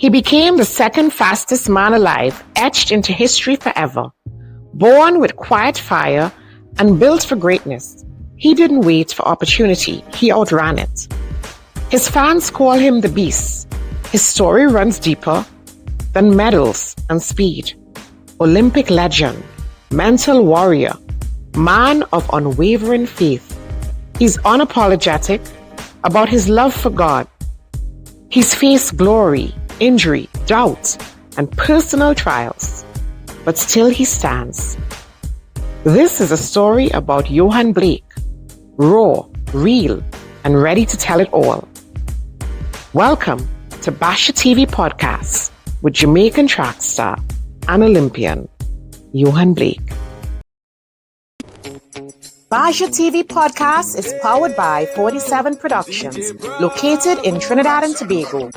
He became the second fastest man alive, etched into history forever. Born with quiet fire and built for greatness, he didn't wait for opportunity, he outran it. His fans call him the Beast. His story runs deeper than medals and speed. Olympic legend, mental warrior, man of unwavering faith. He's unapologetic about his love for God. He's faced glory, injury, doubt, and personal trials, but still he stands. This is a story about Yohan Blake, raw, real, and ready to tell it all. Welcome to Basia TV Podcast with Jamaican track star and Olympian, Yohan Blake. Basia TV Podcast is powered by 47 Productions, located in Trinidad and Tobago,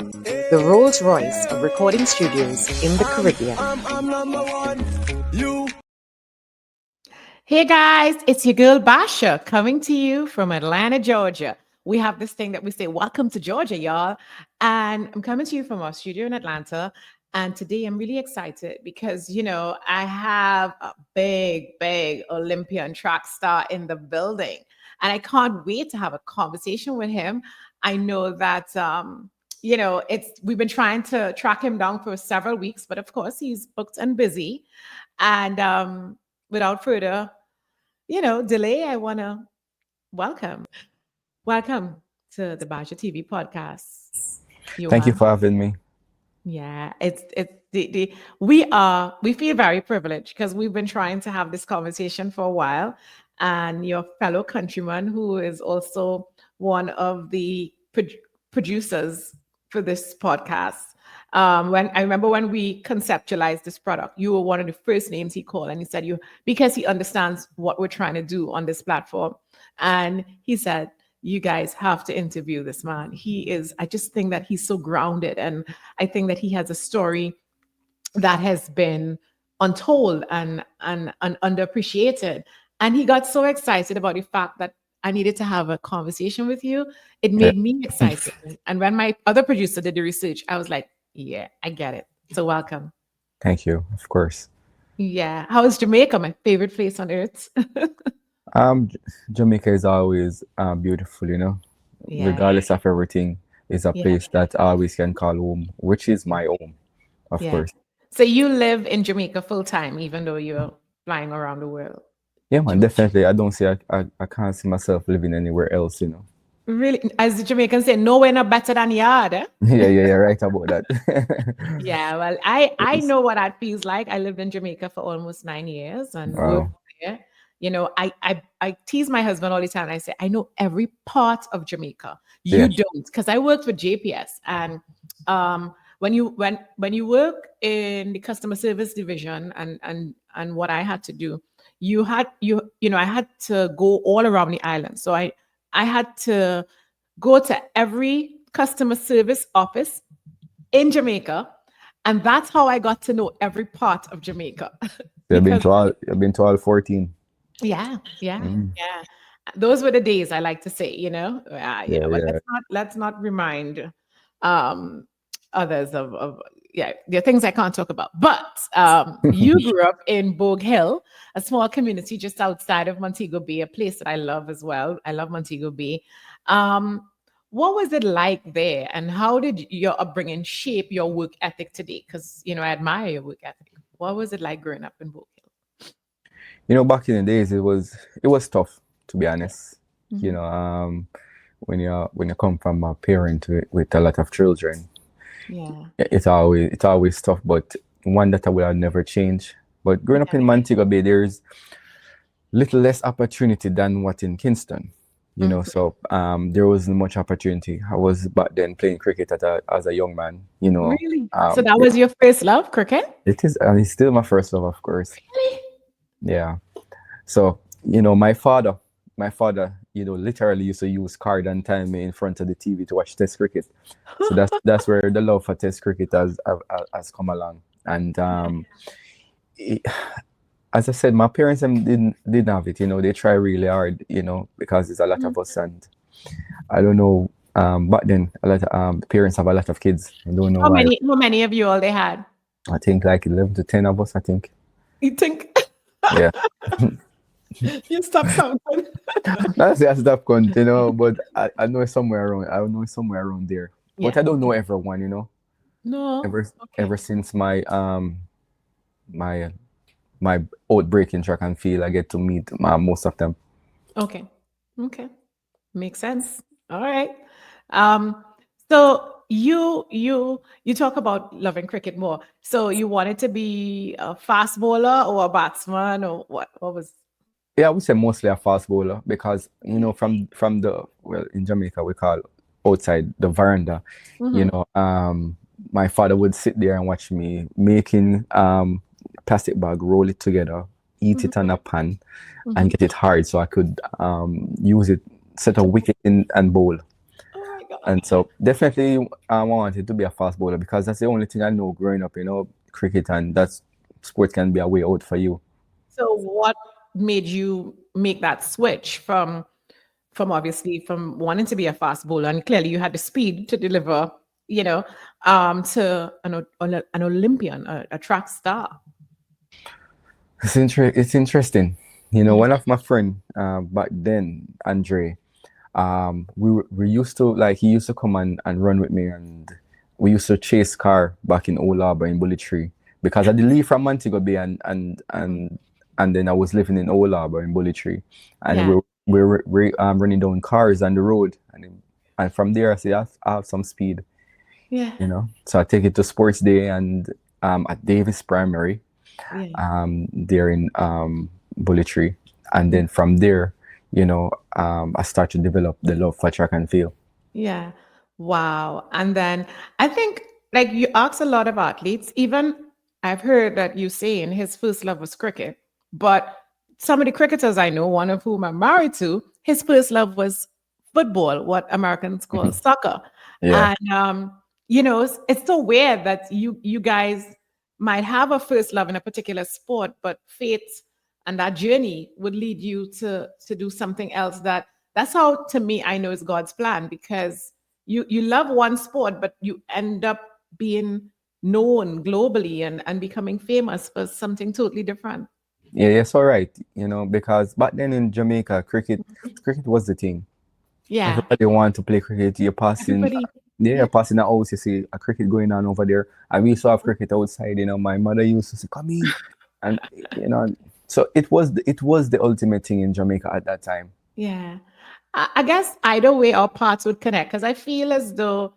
the Rolls Royce of recording studios in the Caribbean. Hey guys, it's your girl Basia coming to you from Atlanta, Georgia. We have this thing that we say, welcome to Georgia, y'all. And I'm coming to you from our studio in Atlanta. And today I'm really excited because, I have a big Olympian track star in the building. And I can't wait to have a conversation with him. I know that, we've been trying to track him down for several weeks, but of course he's booked and busy. And without further, delay, I want to welcome to the Basia TV Podcast. Thank you for having me. Yeah, we feel very privileged because we've been trying to have this conversation for a while, and your fellow countryman who is also one of the producers for this podcast. When I remember when we conceptualized this product, you were one of the first names he called, and he said because he understands what we're trying to do on this platform, and he said, you guys have to interview this man. I just think that he's so grounded. And I think that he has a story that has been untold and underappreciated. And he got so excited about the fact that I needed to have a conversation with you. It made me excited. And when my other producer did the research, I was like, yeah, I get it. So welcome. Thank you. Of course. Yeah. How is Jamaica? My favorite place on earth. Jamaica is always beautiful, regardless of everything. It's a place that I always can call home, which is my home, of course. So you live in Jamaica full time, even though you're flying around the world? Yeah, man, definitely. I don't see, I can't see myself living anywhere else, Really? As the Jamaicans say, nowhere not better than yard, eh? Yeah, right about that. Yeah, well, I know what that feels like. I lived in Jamaica for almost 9 years and worked there. I tease my husband all the time. And I say, I know every part of Jamaica. You don't, because I worked with JPS. And when you work in the customer service division and what I had to do, I had to go all around the island. So I had to go to every customer service office in Jamaica. And that's how I got to know every part of Jamaica. You've been to all 14. Yeah. Those were the days, I like to say, but let's not remind others of there are things I can't talk about. But you grew up in Bogue Hill, a small community just outside of Montego Bay, a place that I love as well. I love Montego Bay. What was it like there, and how did your upbringing shape your work ethic today? Because I admire your work ethic. What was it like growing up in Bogue Hill? Back in the days, it was tough, to be honest. Mm-hmm. When you come from a parent with a lot of children, it's always tough. But one that I would have never changed. But growing up in Montego Bay, there's little less opportunity than what in Kingston. So there wasn't much opportunity. I was back then playing cricket as a young man. Really? So that was your first love, cricket? It is, and it's still my first love, of course. Really? Yeah. So, my father, literally used to use card and time me in front of the TV to watch Test cricket. So that's where the love for Test cricket has come along. And as I said, my parents didn't have it. They try really hard, because there's a lot of us, and I don't know Back then, a lot of parents have a lot of kids. I don't know why. How many of you all they had? I think like 11 to 10 of us, I think. You think? Yeah. You stop counting. That's stuff count, but I know it's somewhere around. I know it's somewhere around there. Yeah. But I don't know everyone, No. Ever since my my outbreak in track and field, I get to meet most of them. Okay. Makes sense. All right. So you talk about loving cricket more. So you wanted to be a fast bowler or a batsman, or what was? Yeah, I would say mostly a fast bowler because from the in Jamaica we call outside the veranda. My father would sit there and watch me making plastic bag, roll it together, eat it on a pan, and get it hard so I could use it, set a wicket in and bowl. Oh my God. And so definitely I wanted to be a fast bowler because that's the only thing I know growing up, cricket, and that's sport can be a way out for you. So what made you make that switch from obviously from wanting to be a fast bowler, and clearly you had the speed to deliver, to an Olympian, a track star? It's interesting. One of my friend back then, Andre, we used to he used to come and run with me, and we used to chase car back in Old Harbour in Bullet Tree because I did leave from Montego Bay and then I was living in Old Harbour in Bullet Tree, and we're running down cars on the road, and from there I say I have some speed. Yeah. So I take it to sports day and at Davis Primary, there in Bullet Tree, and then from there, I start to develop the love for track and field. Yeah. Wow. And then I think you ask a lot of athletes, even I've heard that you saying his first love was cricket, but some of the cricketers I know, one of whom I'm married to, his first love was football, what Americans call soccer. Yeah. And, it's so weird that you guys might have a first love in a particular sport, but fate and that journey would lead you to do something else. That's how, to me, I know it's God's plan, because you love one sport, but you end up being known globally and becoming famous for something totally different. Yeah, yes, all right. Because back then in Jamaica, cricket was the thing. Yeah. Everybody want to play cricket. You're passing passing the house, you see a cricket going on over there. And we used to have cricket outside, my mother used to say, come in. And so it was the ultimate thing in Jamaica at that time. Yeah. I guess either way our paths would connect, because I feel as though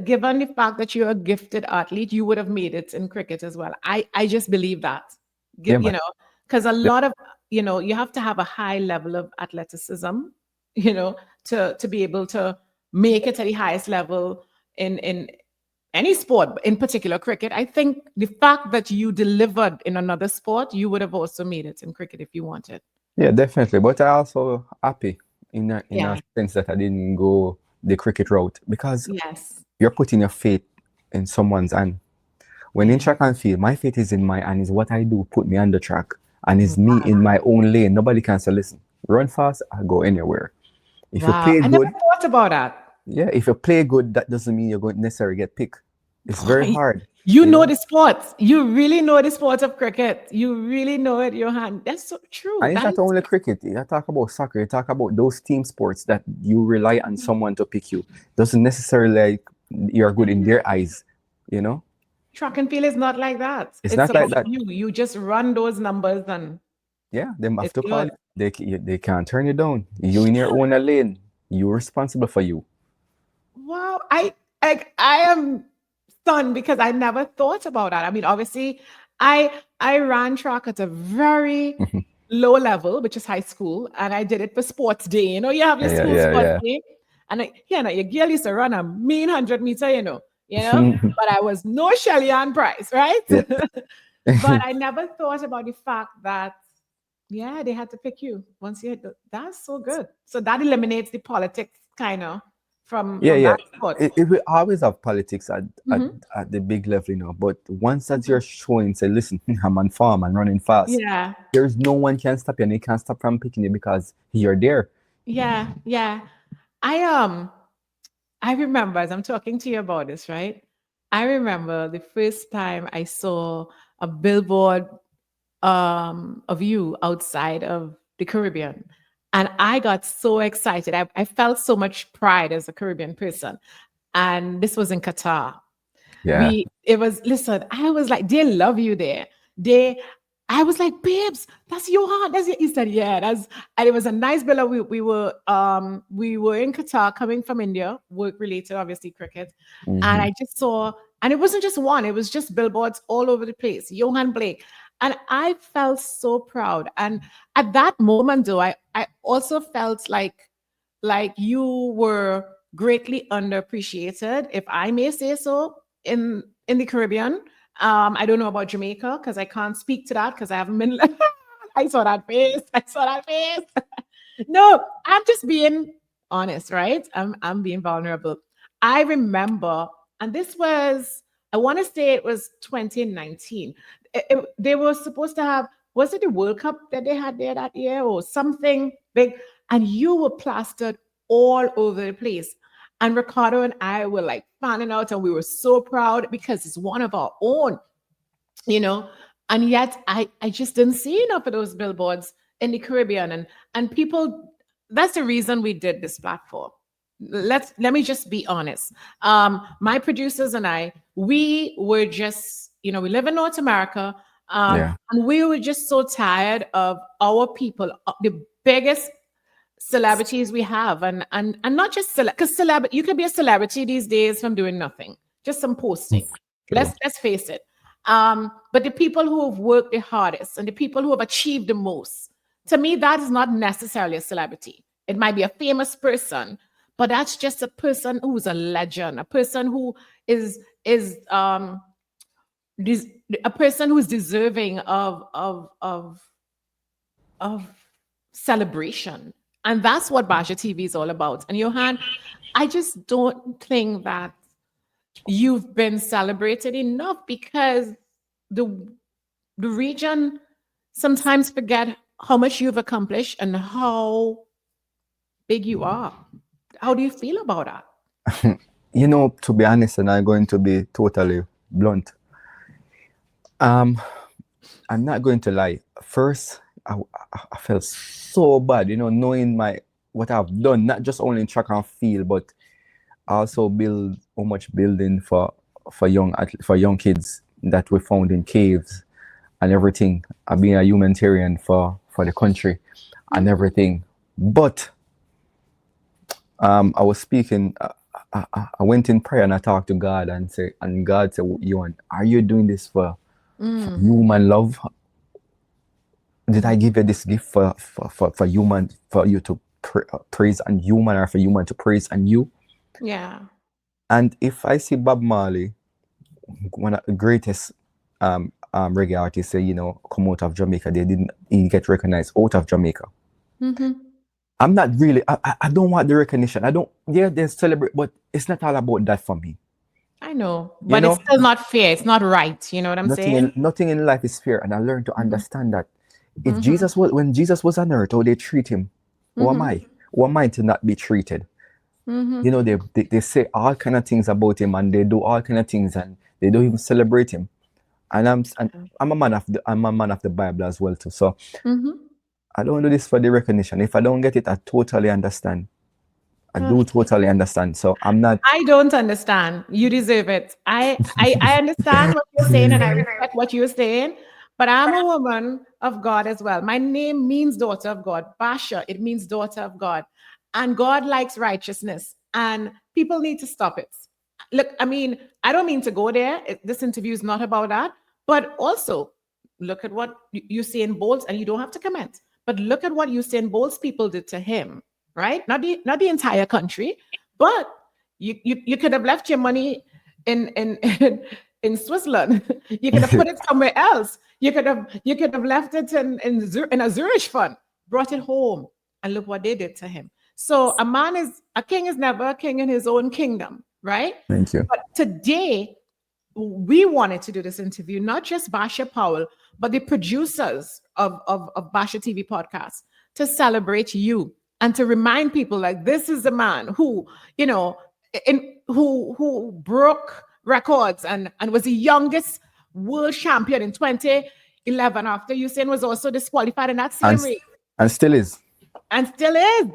given the fact that you're a gifted athlete, you would have made it in cricket as well. I just believe that. Because a lot of, you have to have a high level of athleticism, to be able to make it at the highest level in any sport, in particular cricket. I think the fact that you delivered in another sport, you would have also made it in cricket if you wanted. Yeah, definitely. But I also happy in a sense that I didn't go the cricket route, because you're putting your faith in someone's hand. When in track and field, my faith is in my hand, is what I do, put me on the track, and it's me in my own lane. Nobody can say, listen, run fast, I go anywhere. If you play good, I never thought about that. Yeah, if you play good, that doesn't mean you're going to necessarily get picked. It's very hard. You know the sports. You really know the sport of cricket. You really know it, Yohan. That's so true. And it's not only cricket. You talk about soccer. You talk about those team sports that you rely on someone to pick you. Doesn't necessarily you're good in their eyes, Track and field is not like that. It's not like that. You just run those numbers and they have to call. They can't turn you down. You in your own lane. You're responsible for you. Wow, I am stunned, because I never thought about that. I mean, obviously, I ran track at a very low level, which is high school, and I did it for sports day. You have your school sports day, and your girl used to run a mean 100-meter. But I was no Shelley-Ann Price, right? Yeah. But I never thought about the fact that, they had to pick you once you hit that's so good. So that eliminates the politics kind of from that sport. It will always have politics at the big level, but once that you're showing, say, listen, I'm on farm and running fast. Yeah. There's no one can stop you, and they can't stop from picking you because you're there. Yeah. I remember as I'm talking to you about this, right? I remember the first time I saw a billboard of you outside of the Caribbean. And I got so excited. I felt so much pride as a Caribbean person. And this was in Qatar. Yeah. Listen, I was like, they love you there. I was like, babes, that's Yohan. He said, yeah, and it was a nice bill. We were in Qatar coming from India, work related, obviously cricket. And I just saw, and it wasn't just one, it was just billboards all over the place. Yohan Blake. And I felt so proud. And at that moment, though, I also felt like you were greatly underappreciated, if I may say so, in the Caribbean. I don't know about Jamaica because I can't speak to that because I haven't been. I saw that face. No, I'm just being honest, right? I'm being vulnerable. I remember, and this was, I want to say it was 2019. They were supposed to have, was it the World Cup that they had there that year or something big? And you were plastered all over the place. And Ricardo and I were like fanning out, and we were so proud because it's one of our own, And yet I just didn't see enough of those billboards in the Caribbean. And people, that's the reason we did this platform. Let me just be honest. My producers and I, we were just, we live in North America. And we were just so tired of our people, the biggest celebrities we have, and not just because you can be a celebrity these days from doing nothing, just some posting. Let's face it. But the people who have worked the hardest and the people who have achieved the most, to me, that is not necessarily a celebrity. It might be a famous person, but that's just a person who's a legend, a person who is a person who's deserving of celebration. And that's what Basia TV is all about. And Yohan, I just don't think that you've been celebrated enough because the region sometimes forget how much you've accomplished and how big you are. How do you feel about that? To be honest, and I'm going to be totally blunt. I'm not going to lie. First, I felt so bad, knowing what I've done, not just only in track and field, but also build how much building for young kids that we found in caves and everything. I've been a humanitarian for the country and everything. But I was speaking. I went in prayer and I talked to God and God said, "Yohan, are you doing this for human love? Did I give you this gift for human, for you to praise and human, or for human to praise and you?" Yeah. And if I see Bob Marley, one of the greatest reggae artists, say, come out of Jamaica, he get recognized out of Jamaica. I'm not really, I don't want the recognition. They celebrate, but it's not all about that for me. I know, but it's still not fair. It's not right. You know what I'm saying? Nothing in life is fair. And I learned to understand that. If when Jesus was on earth, how they treat him, who am I? Who am I to not be treated? They say all kind of things about him, and they do all kind of things, and they don't even celebrate him. And I'm a man of the Bible as well too. So I don't do this for the recognition. If I don't get it, I totally understand. I do totally understand. So I'm not. I don't understand. You deserve it. I understand what you're saying, and I respect what you're saying. But I'm a woman of God as well. My name means daughter of God. Basia, it means daughter of God. And God likes righteousness. And people need to stop it. Look, I mean, I don't mean to go there. This interview is not about that. But also, look at what Usain Bolt, and you don't have to comment, but look at what Usain Bolt's people did to him, right? Not the entire country, but you could have left your money in Switzerland. You could have put it somewhere else. You could have left it in a Zurich fund, brought it home, and look what they did to him. So a king is never a king in his own kingdom, right? Thank you. But today, we wanted to do this interview, not just Basia Powell, but the producers of Basia TV Podcast, to celebrate you and to remind people like this is a man who, who broke records and was the youngest world champion in 2011 after Usain was also disqualified in that same race. And still is. And still is.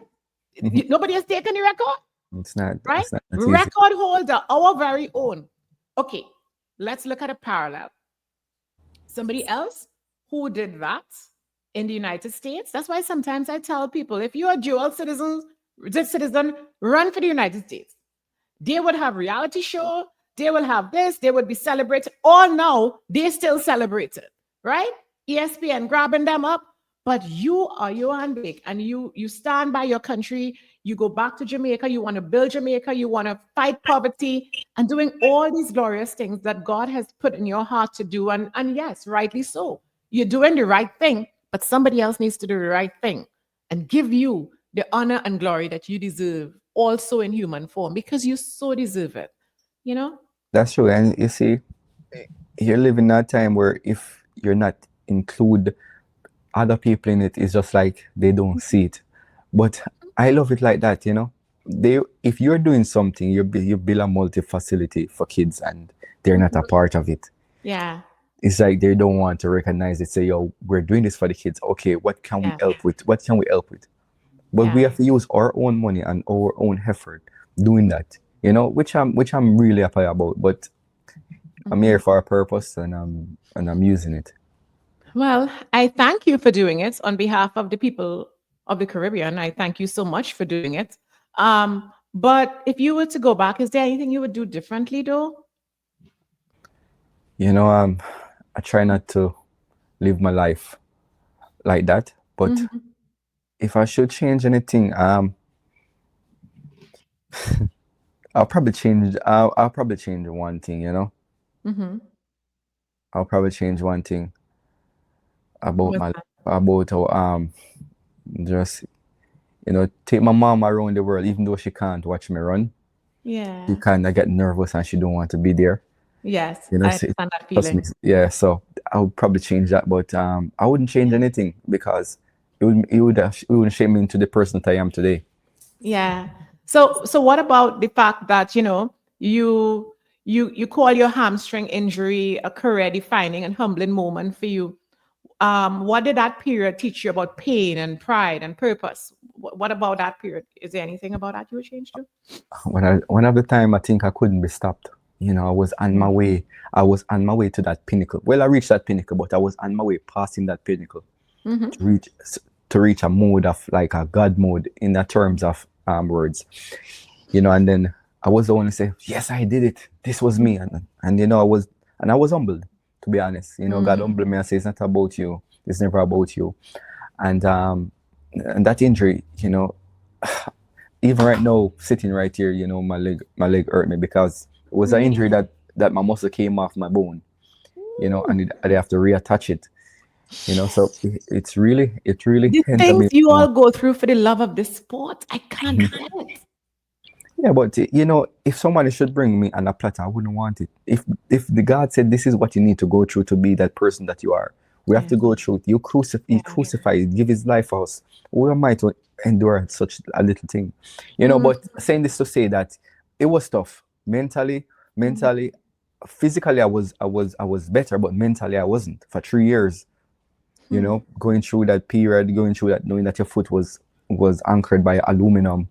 Nobody has taken the record. It's not. Right? It's not record holder, our very own. Okay, let's look at a parallel. Somebody else who did that in the United States. That's why sometimes I tell people, if you're a dual citizen, run for the United States. They would have reality show. They will have this. They would be celebrated. All now, they still celebrate it, right? ESPN grabbing them up. But you are Yohan Bake, and you stand by your country. You go back to Jamaica. You want to build Jamaica. You want to fight poverty and doing all these glorious things that God has put in your heart to do. And yes, rightly so. You're doing the right thing, but somebody else needs to do the right thing and give you the honor and glory that you deserve, also in human form, because you so deserve it. You know? That's true. And you see, you're living in that time where if you're not include other people in it, it's just like they don't see it. But I love it like that, you know. If you're doing something, you build a multi-facility for kids and they're not a part of it. Yeah. It's like they don't want to recognize it. Say, yo, we're doing this for the kids. Okay, what can we help with? What can we help with? But we have to use our own money and our own effort doing that, you know, which I'm really happy about. But I'm here for a purpose, and I'm using it. Well, I thank you for doing it on behalf of the people of the Caribbean. I thank you so much for doing it. But if you were to go back, is there anything you would do differently, though? You know, I try not to live my life like that. But if I should change anything, I'll probably change. I'll probably change one thing. You know, I'll probably change one thing about just, you know, take my mom around the world, even though she can't watch me run. Yeah, she kind of get nervous and she don't want to be there. Yes, you know, I understand that feeling. Yeah, so I would probably change that, but I wouldn't change anything because it wouldn't shape me into the person that I am today. Yeah. So what about the fact that, you know, you call your hamstring injury a career-defining and humbling moment for you? What did that period teach you about pain and pride and purpose? What about that period? Is there anything about that you would change too? One of the time I think I couldn't be stopped. You know, I was on my way. I was on my way to that pinnacle. Well, I reached that pinnacle, but I was on my way passing that pinnacle to reach a mode of like a God mode in the terms of words. You know, and then I was the one to say, yes, I did it. This was me. And you know, I was humbled, to be honest. You know, God humbled me and said, it's not about you. It's never about you. And that injury, you know, even right now, sitting right here, you know, my leg hurt me because it was an injury that my muscle came off my bone, you know, and I have to reattach it, you know. So it's really the things you all go through for the love of the sport. I can't get it. Yeah, but you know, if somebody should bring me on a platter, I wouldn't want it. If the God said this is what you need to go through to be that person that you are, we have to go through it. He crucified, give his life for us. Who am I to endure such a little thing, you know? But saying this to say that it was tough. Mentally, physically, I was better, but mentally I wasn't for 3 years. You know, going through that period, knowing that your foot was anchored by aluminum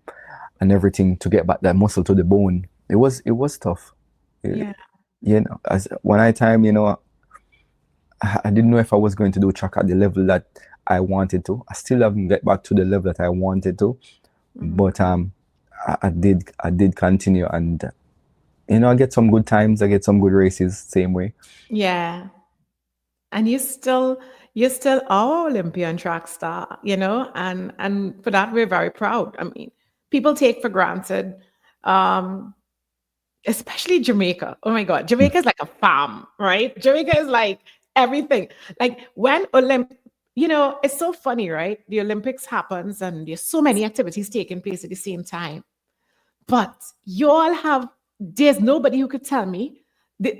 and everything to get back that muscle to the bone. It was tough. You know, you know, I didn't know if I was going to do track at the level that I wanted to. I still haven't get back to the level that I wanted to, but I did continue, and you know, I get some good times, I get some good races, same way. Yeah. And you're still our Olympian track star, you know, and for that, we're very proud. I mean, people take for granted, especially Jamaica. Oh my God, Jamaica is like a farm, right? Jamaica is like everything. Like when you know, it's so funny, right? The Olympics happens and there's so many activities taking place at the same time. But there's nobody who could tell me.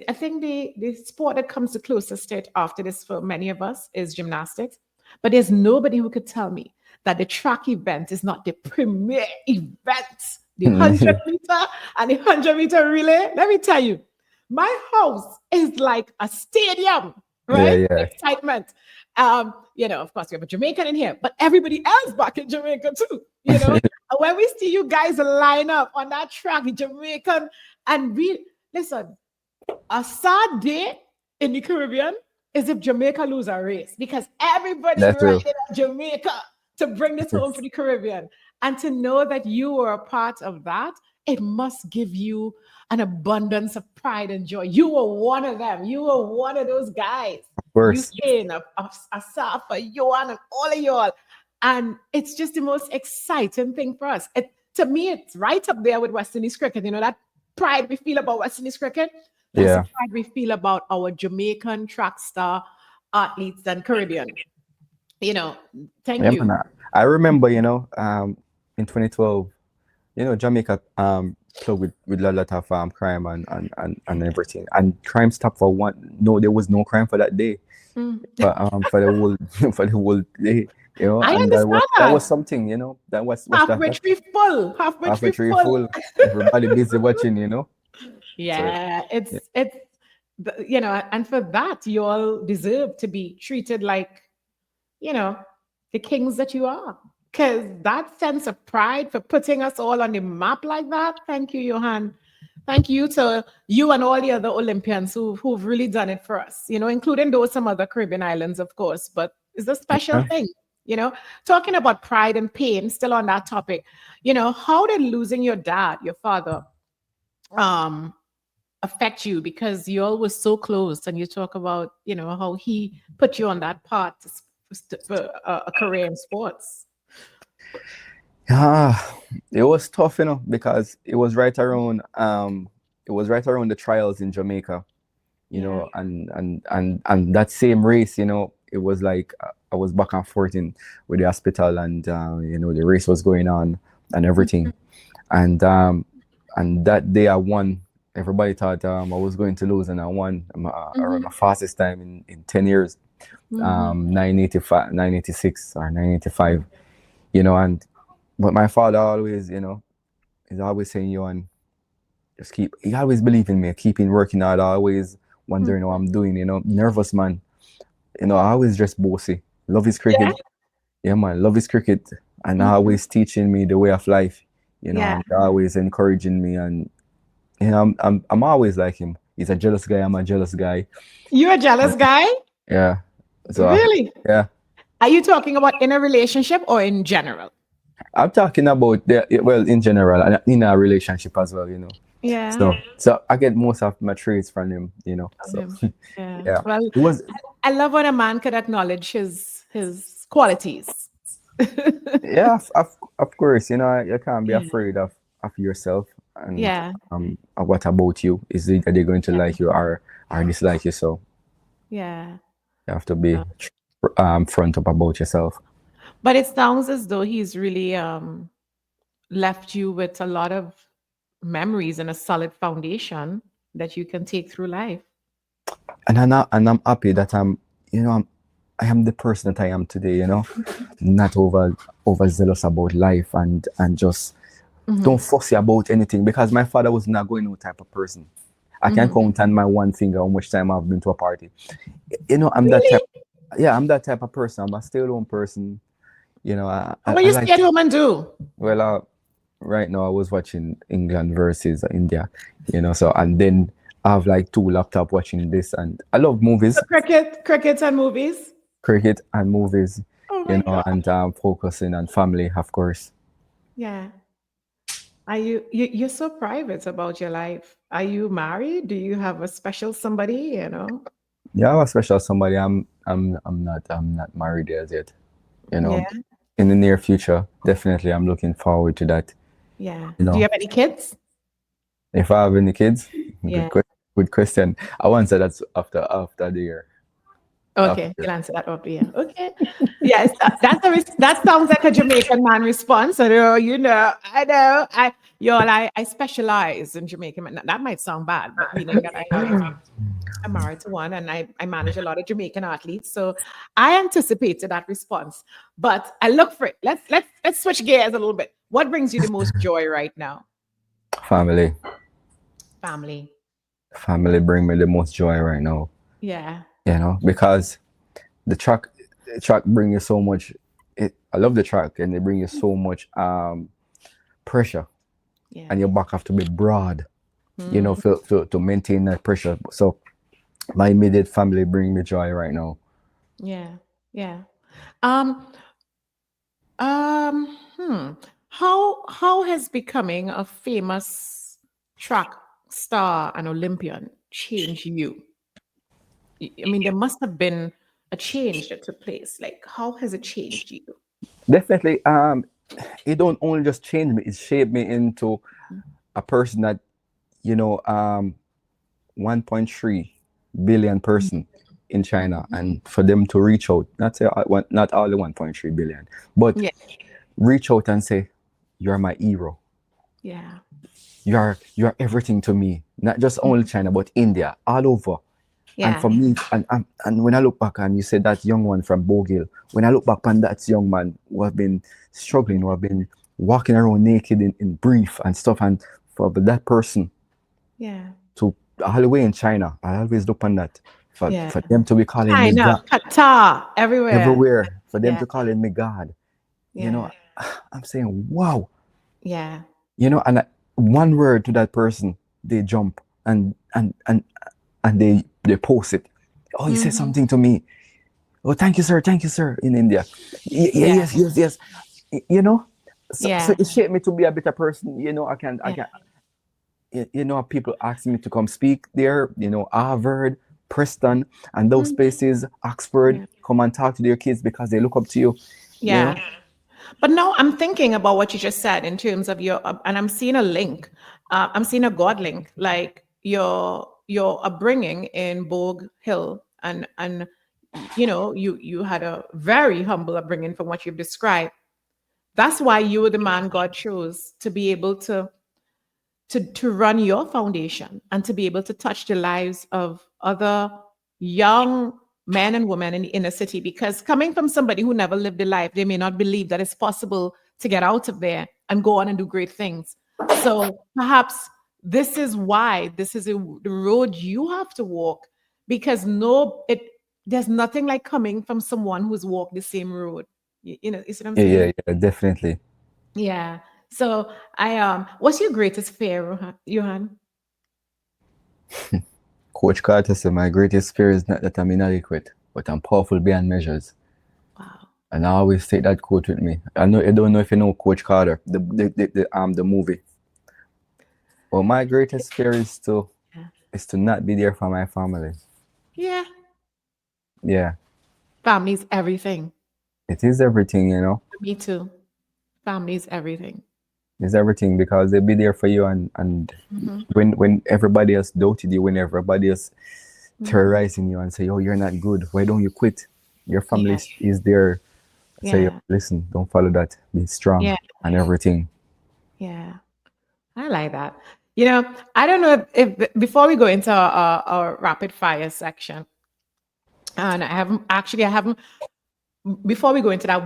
I think the sport that comes the closest to it after this for many of us is gymnastics. But there's nobody who could tell me that the track event is not the premier event the 100 meter and the 100 meter relay. Let me tell you, my house is like a stadium, right? Yeah, yeah. Excitement. Of course, we have a Jamaican in here, but everybody else back in Jamaica too. And when we see you guys line up on that track, the Jamaican, and we listen, a sad day in the Caribbean is if Jamaica lose a race because everybody's That's true. riding at Jamaica to bring this home for the Caribbean. And to know that you were a part of that, it must give you an abundance of pride and joy. You were one of them. You were one of those guys. Of course. You Asaf, Yohan, and all of y'all. And it's just the most exciting thing for us. To me, it's right up there with West Indies cricket. That pride we feel about West Indies cricket. That's the pride we feel about our Jamaican track star athletes and Caribbean. Thank you. Man, I remember, in 2012, Jamaica played with a lot of crime and everything. And crime stopped for one. No, there was no crime for that day. But for the whole day. I and understand that was something, that was halfway tree full. Halfway tree full. Everybody busy watching, Yeah, and for that, you all deserve to be treated like, the kings that you are. Because that sense of pride for putting us all on the map like that. Thank you, Yohan. Thank you to you and all the other Olympians who've really done it for us, including some other Caribbean islands, of course. But it's a special thing, Talking about pride and pain, still on that topic, how did losing your dad, your father, affect you? Because you all were so close, and you talk about, how he put you on that path for a career in sports. It was tough, because it was right around the trials in Jamaica, and that same race, it was like I was back and forth with the hospital, and the race was going on and everything, and that day I won. Everybody thought I was going to lose, and I won. Around my fastest time in 10 years, 985, 986 or 985, but my father always, is always saying, Yohan, he always believed in me, keeping working hard, always wondering how I'm doing, nervous man. I always just bossy. Love his cricket. Yeah, man, love his cricket. And always teaching me the way of life, and always encouraging me. And, I'm always like him. He's a jealous guy. I'm a jealous guy. You're a jealous guy? Yeah. So, really? Yeah. Are you talking about in a relationship or in general? I'm talking about in general, and in a relationship as well, Yeah. So I get most of my traits from him, So yeah. Well, I love when a man could acknowledge his qualities. Yeah, of course, you can't be afraid of yourself. And what about you? Is it that they're going to like you or dislike you? So yeah, you have to be front up about yourself. But it sounds as though he's really left you with a lot of memories and a solid foundation that you can take through life. And I'm happy that I am the person that I am today, not overzealous about life and just don't fussy about anything, because my father was not going no type of person. I can count on my one finger how much time I've been to a party. I'm that type. Yeah, I'm that type of person. I'm a stay-at-home person. What you stay at home and do? Well, right now I was watching England versus India, so, and then I have like 2 laptops watching this, and I love movies. So cricket and movies. Cricket and movies, God. and focusing on family, of course. Yeah. Are you're so private about your life? Are you married? Do you have a special somebody? Yeah, I have a special somebody. I'm not married as yet. In the near future, definitely, I'm looking forward to that. Yeah. Do you have any kids? If I have any kids, good question. I will answer that after the year. Okay, you'll answer that after the year. Okay. Yes, that sounds like a Jamaican man response. I know. I specialize in Jamaican. That might sound bad, but meaning that I have I'm married to one, and I manage a lot of Jamaican athletes. So I anticipated that response, but I look for it. Let's switch gears a little bit. What brings you the most joy right now? Family. Family. Family bring me the most joy right now. Yeah. You know, because the track bring you so much. I love the track, and they bring you so much pressure, and your back have to be broad. You know, to maintain that pressure. So my immediate family bring me joy right now. Yeah. How has becoming a famous track star and Olympian changed you? I mean, there must have been a change that took place. Like, how has it changed you? Definitely, it don't only just change me; it shaped me into a person that, 1.3 billion person in China, and for them to reach out, not all the 1.3 billion, but reach out and say, "You're my hero. Yeah, you're everything to me." Not just only China, but India, all over. Yeah. And for me, and when I look back, and you said that young one from Bogil, when I look back on that young man who have been struggling, who have been walking around naked in brief and stuff, and for that person to all the way in China, I always look on that. For them to be calling me China, God, Qatar, everywhere. for them to calling me God, I'm saying, wow. Yeah. And one word to that person, they jump and they post it. Oh, you said something to me. Oh, thank you, sir, in India. Yes. So it shaped me to be a better person. I can. People asking me to come speak there. Harvard, Preston, and those places, Oxford, come and talk to their kids because they look up to you. Yeah. But now I'm thinking about what you just said in terms of your, and I'm seeing a link. I'm seeing a God link, like your upbringing in Bogue Hill, and you had a very humble upbringing from what you've described. That's why you were the man God chose to be able to run your foundation and to be able to touch the lives of other young men and women in the inner city, because coming from somebody who never lived a life, they may not believe that it's possible to get out of there and go on and do great things. So perhaps this is why this is the road you have to walk, because there's nothing like coming from someone who's walked the same road. You know what I'm saying? Yeah, definitely. Yeah. So what's your greatest fear, Yohan? Coach Carter said, my greatest fear is not that I'm inadequate, but I'm powerful beyond measures. Wow. And I always take that quote with me. I don't know if you know Coach Carter, the movie. Well, my greatest fear is to not be there for my family. Yeah. Yeah. Family's everything. It is everything, Me too. Family's everything. It's everything, because they'll be there for you, and when everybody else doubted you, when everybody else terrorizing you and say, "Oh, you're not good. Why don't you quit?" Your family is there. Say, "Listen, don't follow that. Be strong and everything." Yeah, I like that. I don't know if before we go into our rapid fire section, and I haven't. Before we go into that,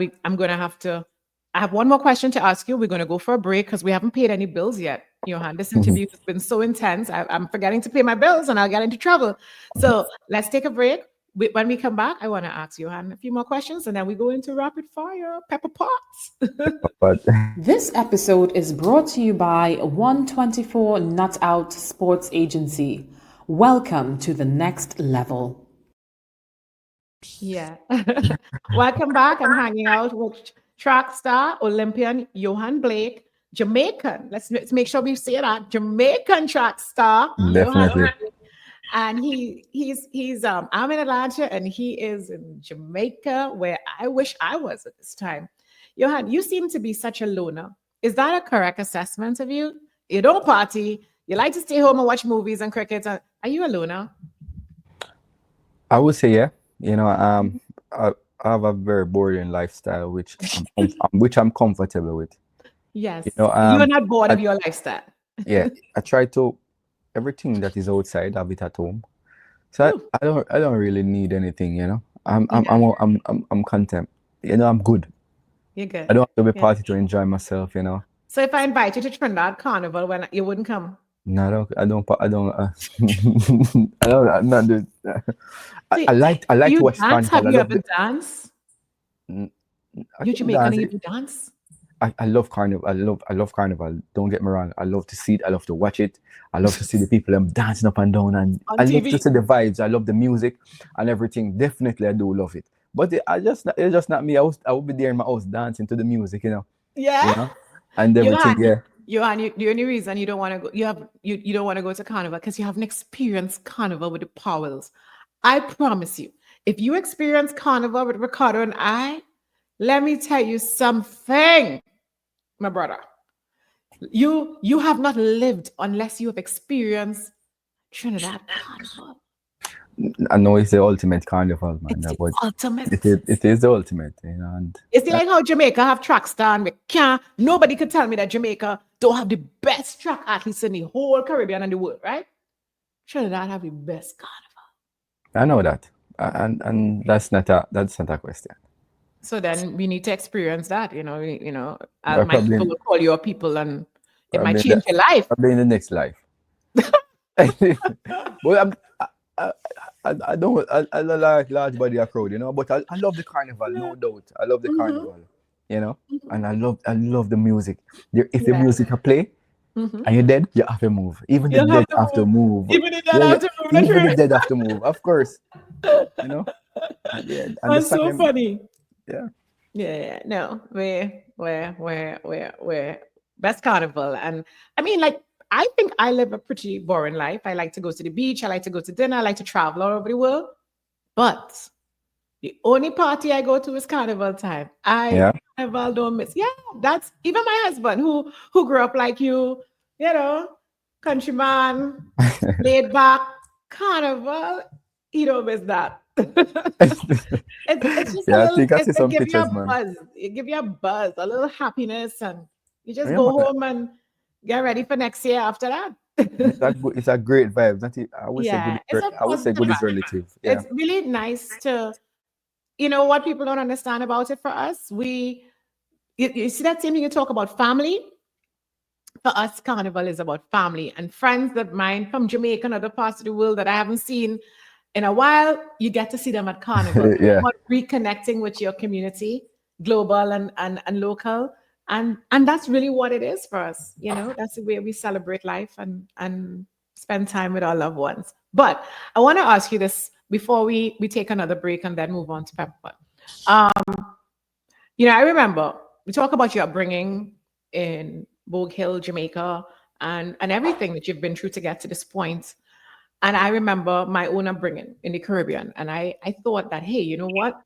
I have one more question to ask you. We're going to go for a break because we haven't paid any bills yet. Yohan, this interview has been so intense. I'm forgetting to pay my bills and I'll get into trouble. So let's take a break. When we come back, I want to ask Yohan a few more questions, and then we go into rapid fire, pepper pots. This episode is brought to you by 124 Nut Out Sports Agency. Welcome to the next level. Yeah. Welcome back. I'm hanging out with track star, Olympian Yohan Blake, Jamaican. Let's make sure we say that. Jamaican track star. Definitely. Yohan. And he's I'm in Atlanta and he is in Jamaica, where I wish I was at this time. Yohan, you seem to be such a loner. Is that a correct assessment of you? You don't party. You like to stay home and watch movies and cricket. Are you a loner? I would say, yeah. I have a very boring lifestyle, which I'm comfortable with. Yes. You're not bored of your lifestyle. Yeah. I try to, everything that is outside, have it at home. So I don't really need anything, you know. I'm content. You know, I'm good. You're good. I don't have to be party to enjoy myself, you know. So if I invite you to Trinidad Carnival, when you wouldn't come? No, I don't. I'm not doing. I like to watch dance? Carnival. Have you ever danced? You Jamaican and you do dance? I love Carnival. I love Carnival. Don't get me wrong. I love to see it. I love to watch it. I love to see the people dancing up and down, and I love to see the vibes. I love the music and everything. Definitely, I do love it. But it's just not me. I would be there in my house dancing to the music, you know. Yeah. You know? And everything. Yohan, the only reason you don't want to go, you don't want to go to Carnival because you haven't experienced Carnival with the Powells. I promise you, if you experience Carnival with Ricardo and I, let me tell you something, my brother. You have not lived unless you have experienced Trinidad Carnival. I know it's the ultimate carnival, man. It's the ultimate. It is the ultimate, you know. And it's like how Jamaica have track star, and nobody could tell me that Jamaica don't have the best track athletes in the whole Caribbean and the world, right? Trinidad have the best carnival. I know that, and that's not a question. So then we need to experience that, you know. My people will call your people, and it might change your life. Probably in the next life. Well, I don't like large body of crowd, you know, but I love the carnival, no doubt. I love the carnival, you know, and I love the music. If the music play and you're dead, you have to move. Even the dead have to move. Even the dead have to move. Even the dead have to move, of course. You know. And that's so funny. Yeah. Yeah. No, we're best carnival, and I mean, like, I think I live a pretty boring life. I like to go to the beach. I like to go to dinner. I like to travel all over the world. But the only party I go to is carnival time. Carnival don't miss. Yeah, that's even my husband who grew up like you know, countryman, laid back, carnival. He don't miss that. It's just give you a buzz. It give you a buzz, a little happiness, and you just go home and get ready for next year after that. It's a great vibe. I would say good is relative. Yeah. It's really nice to, you know, what people don't understand about it for us. You see that same thing you talk about family? For us, Carnival is about family and friends of mine from Jamaica and other parts of the world that I haven't seen in a while. You get to see them at Carnival. About reconnecting with your community, global and local. And that's really what it is for us. You know, that's the way we celebrate life and spend time with our loved ones. But I want to ask you this before we take another break and then move on to Pepper. You know, I remember we talk about your upbringing in Bogue Hill, Jamaica, and everything that you've been through to get to this point. And I remember my own upbringing in the Caribbean. And I thought that, hey, you know what?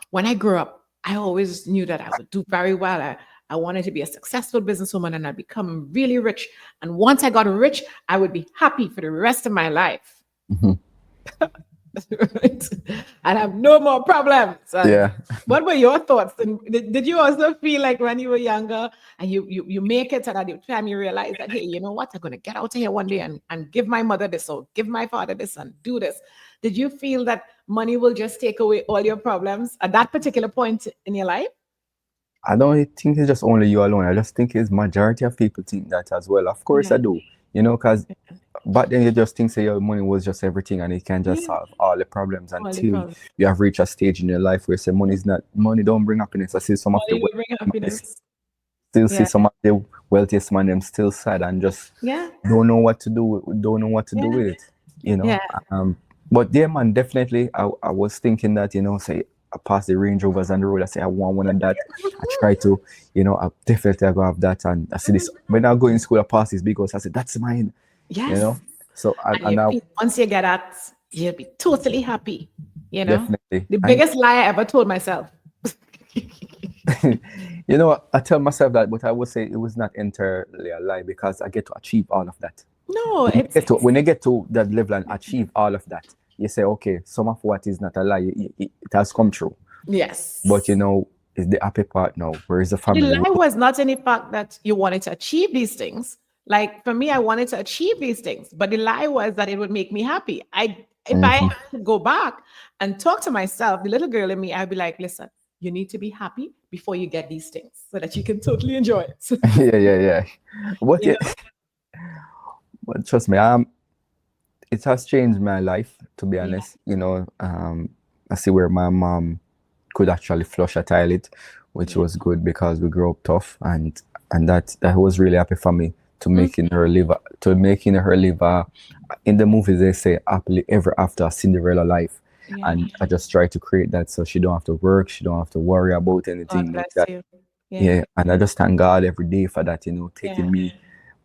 When I grew up, I always knew that I would do very well. I wanted to be a successful businesswoman and I'd become really rich. And once I got rich, I would be happy for the rest of my life. Mm-hmm. I'd have no more problems. Yeah. What were your thoughts? And did you also feel like when you were younger and you make it, and at the time you realize that, hey, you know what? I'm going to get out of here one day and give my mother this or give my father this and do this. Did you feel that money will just take away all your problems at that particular point in your life? I don't think it's just only you alone. I just think it's majority of people think that as well. Of course I do, you know, because back then you just think your money was just everything and it can just solve all the problems until you have reached a stage in your life where you say money don't bring happiness. I see some of the see some of the wealthiest man them still sad and just don't know what to do with it, you know. But yeah, man, definitely I was thinking that, you know, say I pass the Range Rovers on the road. I say I want one of that. I try to, you know, I definitely I go have that. And I see this when I go in school, I pass this because I said that's mine. Yes. You know. So and now once you get that, you'll be totally happy. You know. Definitely. The biggest lie I ever told myself. You know, I tell myself that, but I would say it was not entirely a lie because I get to achieve all of that. No, when you get to that level and achieve all of that, you say, okay, some of what is not a lie, it has come true. Yes. But, you know, it's the happy part now. Where is the family? The lie was not in the fact that you wanted to achieve these things. Like, for me, I wanted to achieve these things. But the lie was that it would make me happy. if I could go back and talk to myself, the little girl in me, I'd be like, listen, you need to be happy before you get these things so that you can totally enjoy it. Yeah. What You it, but trust me, it has changed my life, to be honest. I see where my mom could actually flush a toilet, which was good because we grew up tough, and that was really happy for me to making her live in the movies they say happily ever after, a Cinderella life. And I just try to create that so she don't have to work, she don't have to worry about anything God like bless that. you. Yeah, and I just thank God every day for that, taking me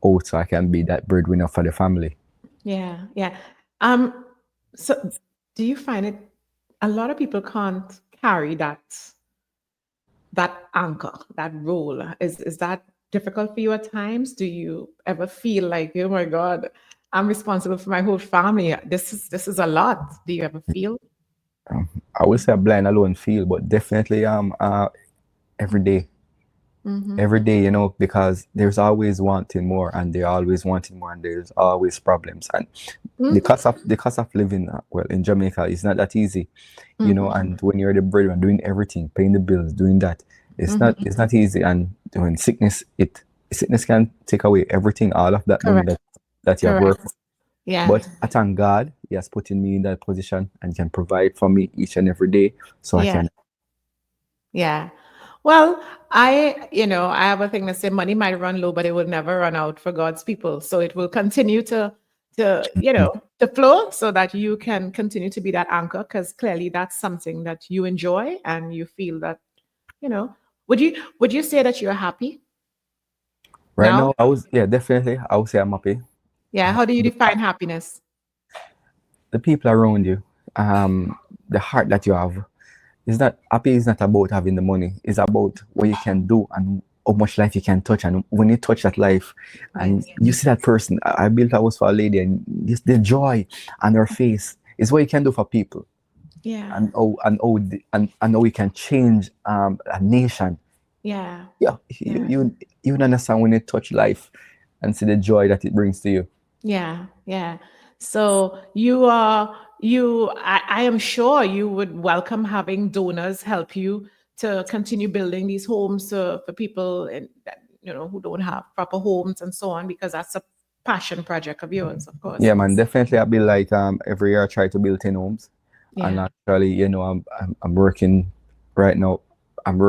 out so I can be that breadwinner for the family. Yeah. So do you find it a lot of people can't carry that anchor, that role? Is that difficult for you at times? Do you ever feel like, oh my God, I'm responsible for my whole family? This is a lot. Do you ever feel? I would say a blind alone feel, but definitely every day. Every day, because there's always wanting more, and they're always wanting more, and there's always problems. And the cost of living in Jamaica is not that easy, and when you're the breadwinner doing everything, paying the bills, doing that, it's not easy. And when sickness can take away everything, all of that money that you have worked for. Yeah. But I thank God He has put in me in that position and can provide for me each and every day, so I can. Yeah. Well, I have a thing that say money might run low, but it will never run out for God's people. So it will continue to flow so that you can continue to be that anchor, because clearly that's something that you enjoy and you feel that, would you say that you're happy? Right now? Definitely. I would say I'm happy. Yeah. How do you define happiness? The people around you, the heart that you have. Is not about having the money. It's about what you can do and how much life you can touch. And when you touch that life and you see that person, I built a house for a lady, and just the joy on her face is what you can do for people. Yeah. And how we can change a nation. Yeah. You understand when you touch life and see the joy that it brings to you. Yeah. So I am sure you would welcome having donors help you to continue building these homes for people who don't have proper homes and so on, because that's a passion project of yours, of course. Yeah, man, definitely. I'll be like every year I try to build 10 homes. Yeah. And actually, I'm working right now. I'm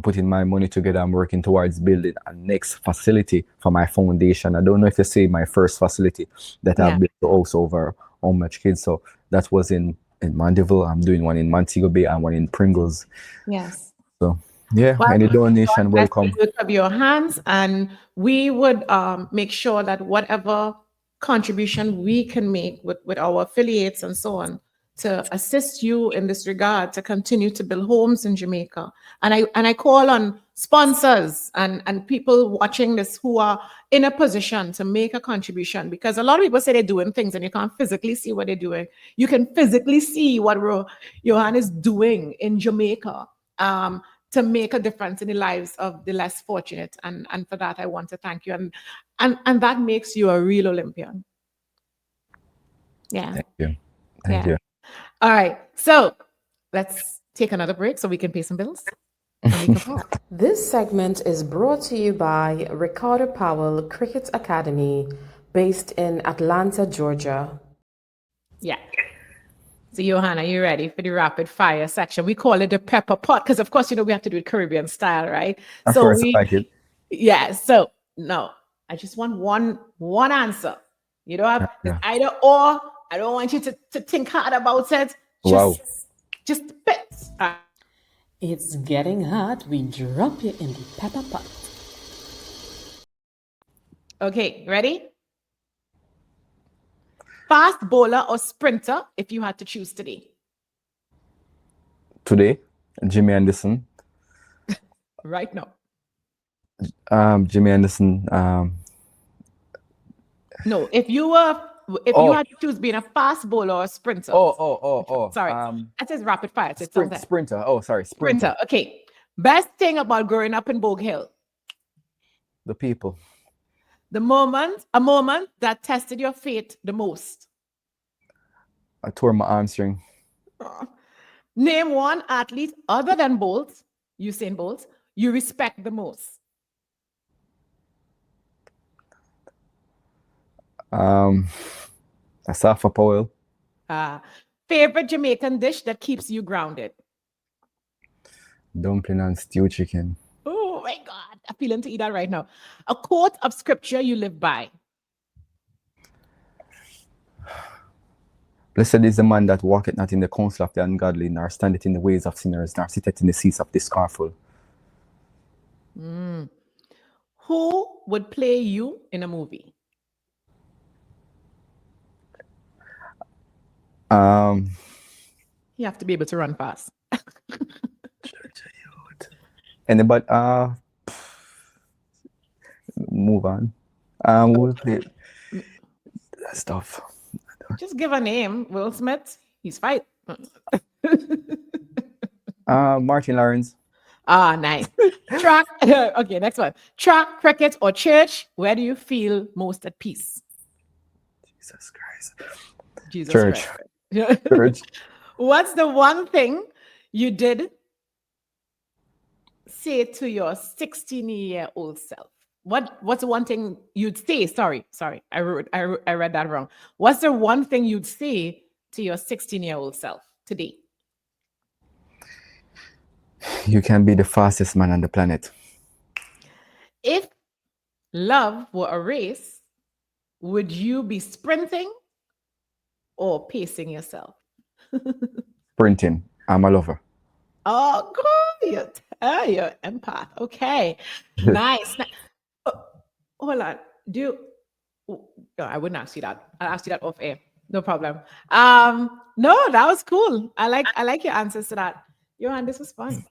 putting my money together. I'm working towards building a next facility for my foundation. I don't know if you see my first facility that I've built also over how much kids. So that was in Mandeville. I'm doing one in Montego Bay and one in Pringles. Yes. So any donation welcome. Of your hands, and we would make sure that whatever contribution we can make with our affiliates and so on to assist you in this regard to continue to build homes in Jamaica. And I call on sponsors and people watching this who are in a position to make a contribution, because a lot of people say they're doing things and you can't physically see what they're doing. You can physically see what Yohan is doing in Jamaica to make a difference in the lives of the less fortunate. And for that, I want to thank you. And that makes you a real Olympian. Yeah. Thank you. Thank you. All right. So let's take another break so we can pay some bills. This segment is brought to you by Basia Powell Cricket Academy, based in Atlanta, Georgia. Yeah. So, Yohan, are you ready for the rapid fire section? We call it the pepper pot because, of course, we have to do it Caribbean style, right? Of course, I like it. Yeah. So, no, I just want one answer. You don't have either or. I don't want you to think hard about it. Just bit. It's getting hot. We drop you in the pepper pot. Okay, ready? Fast bowler or sprinter if you had to choose today? Today, Jimmy Anderson. Right now. Jimmy Anderson. No, if you had to choose being a fast bowler or a sprinter. Sorry. That says rapid fire. Sprinter. Oh, sorry. Sprinter. Okay. Best thing about growing up in Bogue Hill? The people. A moment that tested your faith the most? I tore my hamstring. Name one athlete other than Usain Bolt, you respect the most. Basia Powell. Favorite Jamaican dish that keeps you grounded? Dumpling and stewed chicken. Oh my God, I'm feeling to eat that right now. A quote of scripture you live by. Blessed is the man that walketh not in the counsel of the ungodly, nor standeth in the ways of sinners, nor sitteth in the seats of the scornful. Who would play you in a movie? You have to be able to run fast. Anybody? Move on. We'll play that stuff. Just give a name. Will Smith. He's fight. Martin Lawrence. Nice. Track. Okay, next one. Track, cricket, or church. Where do you feel most at peace? Jesus Christ. Jesus Church. Christ. Church. What's the one thing you did say to your 16-year-old self? What's the one thing you'd say? Sorry, I read that wrong. What's the one thing you'd say to your 16-year-old self today? You can be the fastest man on the planet. If love were a race, would you be sprinting or pacing yourself? Sprinting. I'm a lover. Oh, cool. You're empath. Okay. Nice. Hold on. No, I wouldn't ask you that. I'll ask you that off air. No problem. No, that was cool. I like your answers to that. Yohan, this was fun.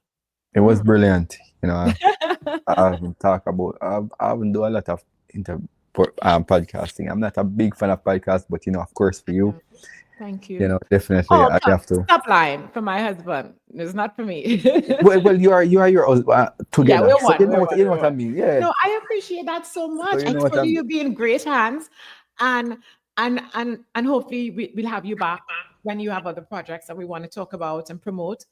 It was brilliant. I haven't talked about. I haven't done a lot of podcasting. I'm not a big fan of podcasts, but of course, for you. Thank you. Definitely, I have to. Stop lying for my husband. It's not for me. well, you are your together. Yeah, we're one. So you know what I mean. Yeah. No, I appreciate that so much. So I told you you'll be in great hands, and hopefully we'll have you back when you have other projects that we want to talk about and promote.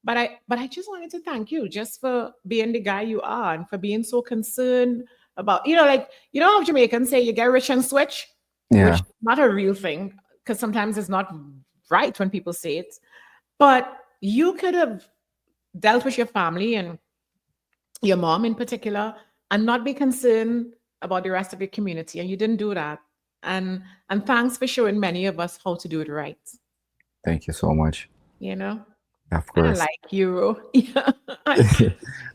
But I just wanted to thank you just for being the guy you are and for being so concerned about, how Jamaicans say you get rich and switch, which is not a real thing because sometimes it's not right when people say it. But you could have dealt with your family and your mom in particular and not be concerned about the rest of your community. And you didn't do that. And thanks for showing many of us how to do it right. Thank you so much. Of course. I like you. I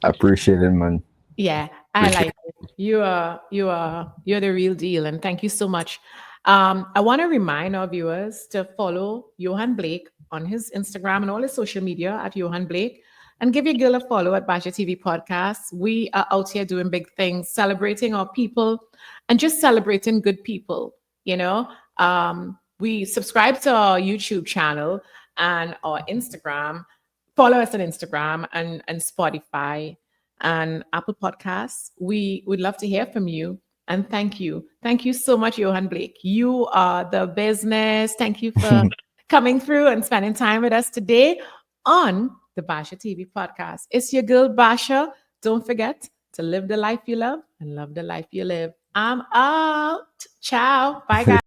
appreciate it, man. Yeah, I like it. You're the real deal. And thank you so much. I want to remind our viewers to follow Yohan Blake on his Instagram and all his social media at Yohan Blake, and give your girl a follow at Basia TV Podcast. We are out here doing big things, celebrating our people and just celebrating good people. We subscribe to our YouTube channel and our Instagram. Follow us on Instagram and Spotify and Apple Podcasts. We would love to hear from you. And thank you. Thank you so much, Yohan Blake. You are the business. Thank you for coming through and spending time with us today on the Basia TV Podcast. It's your girl, Basia. Don't forget to live the life you love and love the life you live. I'm out. Ciao. Bye, guys.